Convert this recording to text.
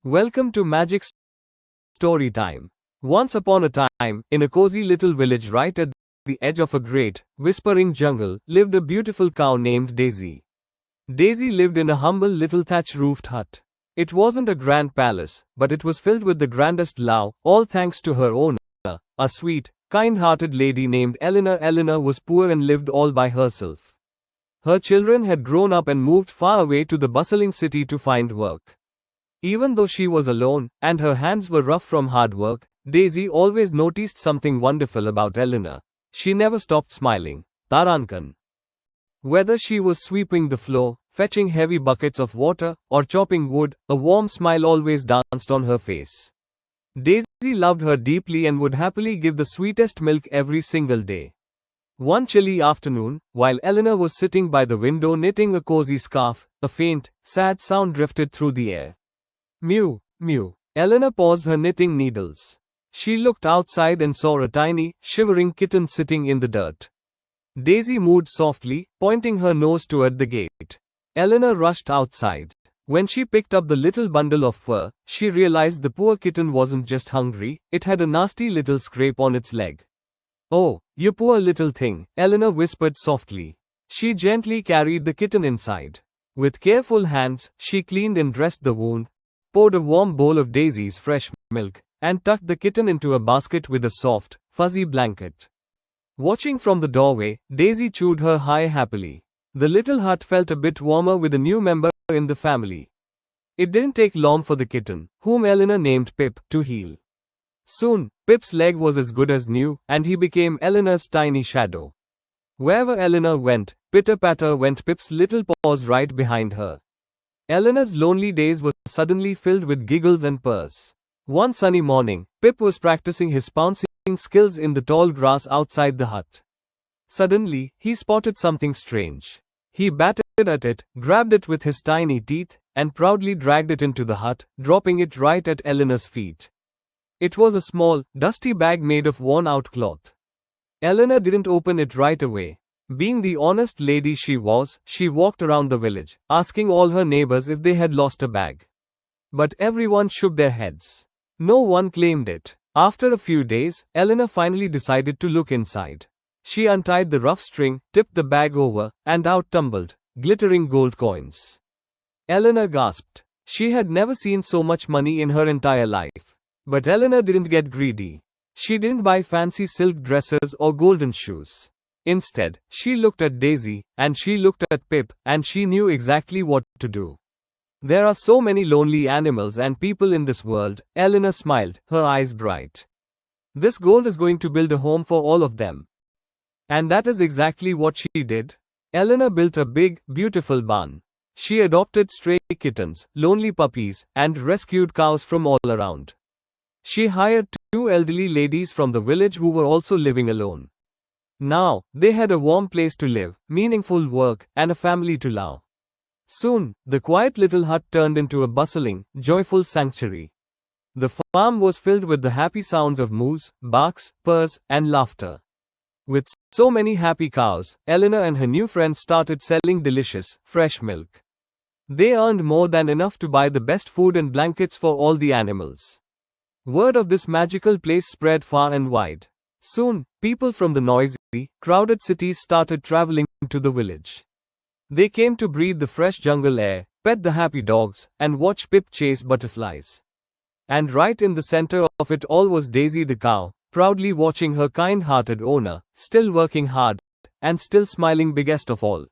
Welcome to Magic Story Time. Once upon a time, in a cozy little village right at the edge of a great, whispering jungle, lived a beautiful cow named Daisy. Daisy lived in a humble little thatch-roofed hut. It wasn't a grand palace, but it was filled with the grandest love, all thanks to her owner, a sweet, kind-hearted lady named Eleanor. Eleanor was poor and lived all by herself. Her children had grown up and moved far away to the bustling city to find work. Even though she was alone, and her hands were rough from hard work, Daisy always noticed something wonderful about Eleanor. She never stopped smiling. Tarankan. Whether she was sweeping the floor, fetching heavy buckets of water, or chopping wood, a warm smile always danced on her face. Daisy loved her deeply and would happily give the sweetest milk every single day. One chilly afternoon, while Eleanor was sitting by the window knitting a cozy scarf, a faint, sad sound drifted through the air. Mew, mew. Eleanor paused her knitting needles. She looked outside and saw a tiny, shivering kitten sitting in the dirt. Daisy moved softly, pointing her nose toward the gate. Eleanor rushed outside. When she picked up the little bundle of fur, she realized the poor kitten wasn't just hungry, it had a nasty little scrape on its leg. "Oh, you poor little thing," Eleanor whispered softly. She gently carried the kitten inside. With careful hands, she cleaned and dressed the wound, poured a warm bowl of Daisy's fresh milk, and tucked the kitten into a basket with a soft, fuzzy blanket. Watching from the doorway, Daisy chewed her hay happily. The little hut felt a bit warmer with a new member in the family. It didn't take long for the kitten, whom Eleanor named Pip, to heal. Soon, Pip's leg was as good as new, and he became Eleanor's tiny shadow. Wherever Eleanor went, pitter-patter went Pip's little paws right behind her. Eleanor's lonely days were suddenly filled with giggles and purrs. One sunny morning, Pip was practicing his pouncing skills in the tall grass outside the hut. Suddenly, he spotted something strange. He batted at it, grabbed it with his tiny teeth, and proudly dragged it into the hut, dropping it right at Eleanor's feet. It was a small, dusty bag made of worn-out cloth. Eleanor didn't open it right away. Being the honest lady she was, she walked around the village, asking all her neighbors if they had lost a bag. But everyone shook their heads. No one claimed it. After a few days, Eleanor finally decided to look inside. She untied the rough string, tipped the bag over, and out tumbled glittering gold coins. Eleanor gasped. She had never seen so much money in her entire life. But Eleanor didn't get greedy. She didn't buy fancy silk dresses or golden shoes. Instead, she looked at Daisy, and she looked at Pip, and she knew exactly what to do. There are so many lonely animals and people in this world, Eleanor smiled, her eyes bright. This gold is going to build a home for all of them. And that is exactly what she did. Eleanor built a big, beautiful barn. She adopted stray kittens, lonely puppies, and rescued cows from all around. She hired 2 elderly ladies from the village who were also living alone. Now, they had a warm place to live, meaningful work, and a family to love. Soon, the quiet little hut turned into a bustling, joyful sanctuary. The farm was filled with the happy sounds of moos, barks, purrs, and laughter. With so many happy cows, Eleanor and her new friends started selling delicious, fresh milk. They earned more than enough to buy the best food and blankets for all the animals. Word of this magical place spread far and wide. Soon, people from the noisy, crowded cities started traveling to the village. They came to breathe the fresh jungle air, pet the happy dogs, and watch Pip chase butterflies. And right in the center of it all was Daisy the cow, proudly watching her kind-hearted owner, still working hard, and still smiling biggest of all.